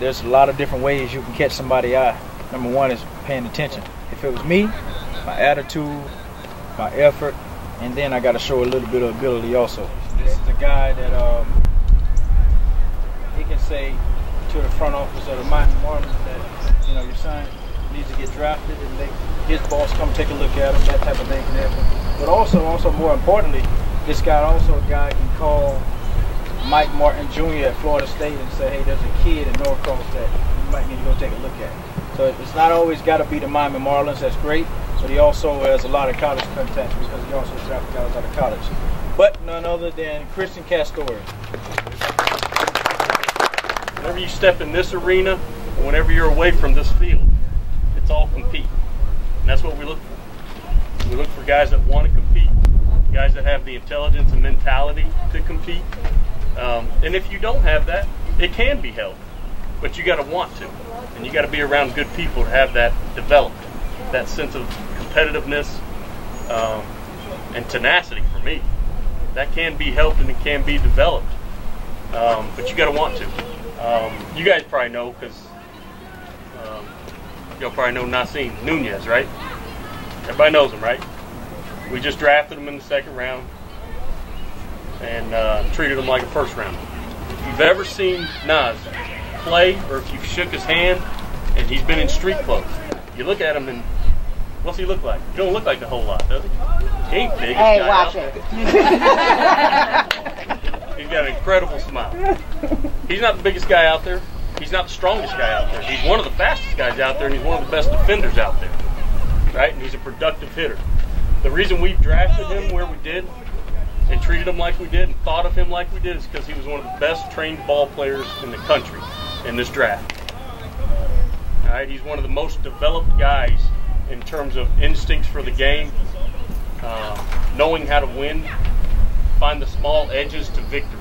there's a lot of different ways you can catch somebody's eye. Number one is paying attention. If it was me, my attitude, my effort, and then I got to show a little bit of ability also. This is the guy that he can say to the front office of the Marlins that, you know, your son needs to get drafted, and his boss come take a look at him, that type of thing can happen. But also more importantly, this guy a guy can call Mike Martin Jr. at Florida State and say, hey, there's a kid in Norcross that you might need to go take a look at. So it's not always got to be the Miami Marlins. That's great, but he also has a lot of college contacts because he also drafted guys out of college. But none other than Christian Castori. Whenever you step in this arena, or whenever you're away from this field, it's all compete. And that's what we look for. We look for guys that want to compete, guys that have the intelligence and mentality to compete. And if you don't have that, it can be helped, but you got to want to, and you got to be around good people to have that developed, that sense of competitiveness and tenacity. For me, that can be helped and it can be developed, but you got to want to. You guys probably know, because you'll probably know Nasim Nunez, right? Everybody knows him, right? We just drafted him in the second round and treated him like a first rounder. If you've ever seen Nas play, or if you've shook his hand and he's been in street clothes, you look at him and what's he look like? He don't look like a whole lot, does he? He ain't big. Hey, watch it. He's got an incredible smile. He's not the biggest guy out there. He's not the strongest guy out there. He's one of the fastest guys out there, and he's one of the best defenders out there, right? And he's a productive hitter. The reason we drafted him where we did and treated him like we did and thought of him like we did is because he was one of the best trained ball players in the country in this draft. All right, he's one of the most developed guys in terms of instincts for the game, knowing how to win, find the small edges to victory.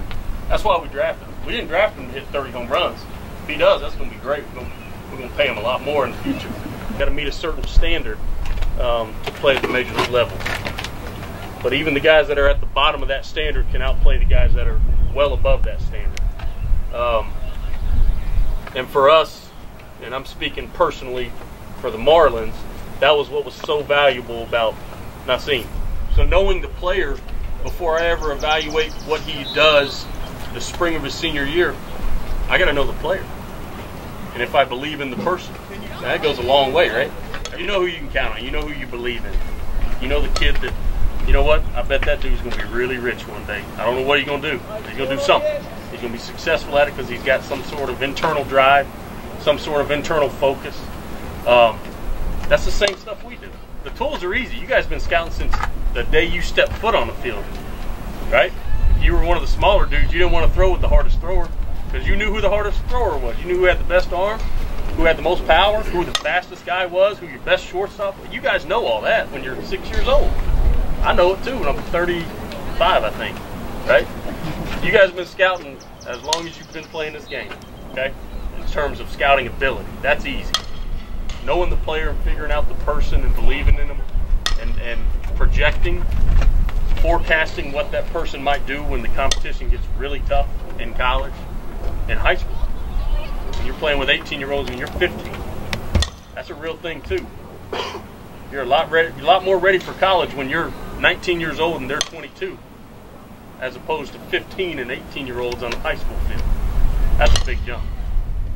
That's why we drafted him. We didn't draft him to hit 30 home runs. If he does, that's going to be great. We're going to pay him a lot more in the future. Got to meet a certain standard to play at the major league level. But even the guys that are at the bottom of that standard can outplay the guys that are well above that standard. And for us, and I'm speaking personally for the Marlins, that was what was so valuable about Nasim. So knowing the player before I ever evaluate what he does the spring of his senior year, I got to know the player. And if I believe in the person, that goes a long way, right? You know who you can count on. You know who you believe in. You know the kid that, you know what, I bet that dude's going to be really rich one day. I don't know what he's going to do. He's going to do something. He's going to be successful at it because he's got some sort of internal drive, some sort of internal focus. That's the same stuff we do. The tools are easy. You guys have been scouting since the day you stepped foot on the field, right? If you were one of the smaller dudes, you didn't want to throw with the hardest thrower because you knew who the hardest thrower was. You knew who had the best arm, who had the most power, who the fastest guy was, who your best shortstop was. You guys know all that when you're 6 years old. I know it too when I'm 35, I think, right? You guys have been scouting as long as you've been playing this game, okay? In terms of scouting ability, that's easy. Knowing the player and figuring out the person and believing in them and projecting, forecasting what that person might do when the competition gets really tough in college and high school. When you're playing with 18-year-olds and you're 15, that's a real thing too. You're a lot more ready for college when you're 19 years old and they're 22, as opposed to 15 and 18-year-olds on the high school field. That's a big jump.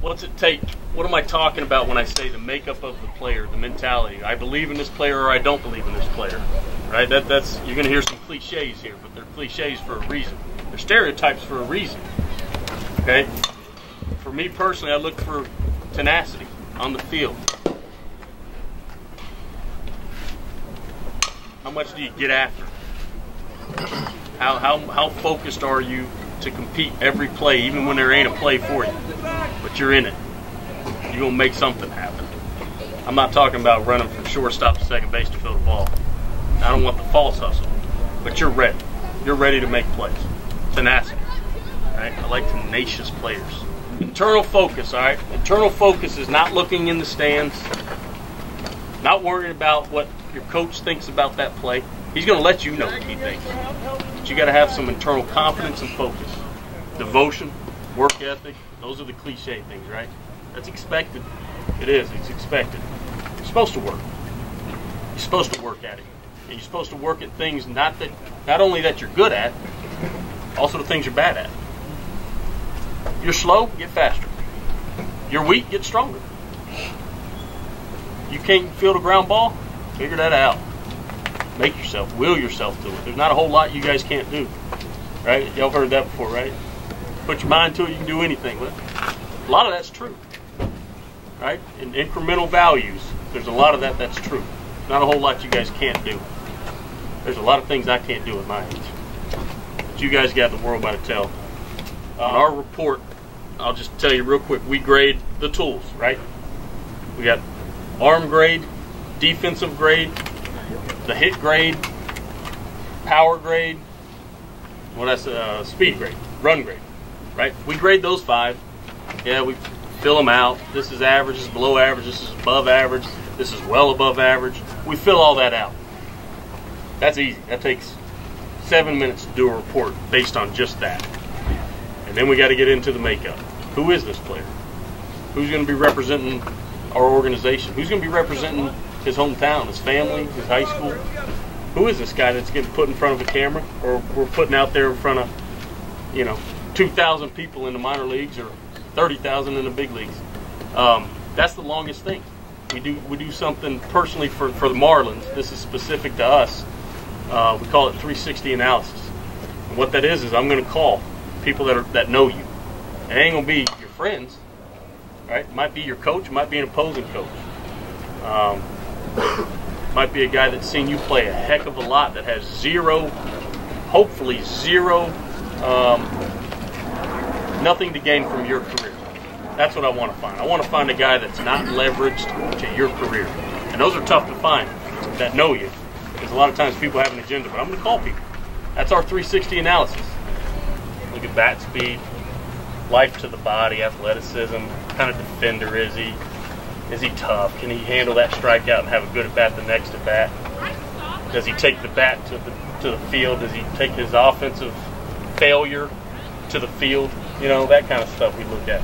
What's it take? What am I talking about when I say the makeup of the player, the mentality? I believe in this player or I don't believe in this player, right? That's you're going to hear some cliches here, but they're cliches for a reason. They're stereotypes for a reason, okay? For me personally, I look for tenacity on the field. How much do you get after? How focused are you to compete every play, even when there ain't a play for you? But you're in it. You're going to make something happen. I'm not talking about running from shortstop to second base to fill the ball. I don't want the false hustle. But you're ready. You're ready to make plays. Tenacity. Right? I like tenacious players. Internal focus, all right? Internal focus is not looking in the stands, not worrying about what your coach thinks about that play. He's going to let you know what he thinks. But you got to have some internal confidence and focus. Devotion, work ethic, those are the cliche things, right? That's expected. It is. It's expected. You're supposed to work. You're supposed to work at it. And you're supposed to work at things not only that you're good at, also the things you're bad at. You're slow, get faster. You're weak, get stronger. You can't field a ground ball, figure that out. Make yourself, will yourself to it. There's not a whole lot you guys can't do. Right? Y'all heard that before, right? Put your mind to it, you can do anything. Well, a lot of that's true. Right? In incremental values, there's a lot of that's true. Not a whole lot you guys can't do. There's a lot of things I can't do at my age. But you guys got the world by the tail. On our report, I'll just tell you real quick, we grade the tools, right? We got arm grade, defensive grade, the hit grade, power grade, well, that's speed grade, run grade, right? We grade those 5. Yeah, we fill them out. This is average, this is below average, this is above average, this is well above average. We fill all that out. That's easy. That takes 7 minutes to do a report based on just that. And then we got to get into the makeup. Who is this player? Who's going to be representing our organization? Who's going to be representing his hometown, his family, his high school? Who is this guy that's getting put in front of a camera, or we're putting out there in front of, 2,000 people in the minor leagues or 30,000 in the big leagues? That's the longest thing. We do something personally for the Marlins. This is specific to us. We call it 360 analysis. And what that is I'm going to call people that know you. It ain't going to be your friends, right? It might be your coach, it might be an opposing coach. Might be a guy that's seen you play a heck of a lot, that has hopefully zero, nothing to gain from your career. That's what I want to find. I want to find a guy that's not leveraged to your career. And those are tough to find that know you. Because a lot of times people have an agenda, but I'm going to call people. That's our 360 analysis. Look at bat speed, life to the body, athleticism, what kind of defender is he? Is he tough? Can he handle that strikeout and have a good at bat the next at bat? Does he take the bat to the field? Does he take his offensive failure to the field? That kind of stuff we look at.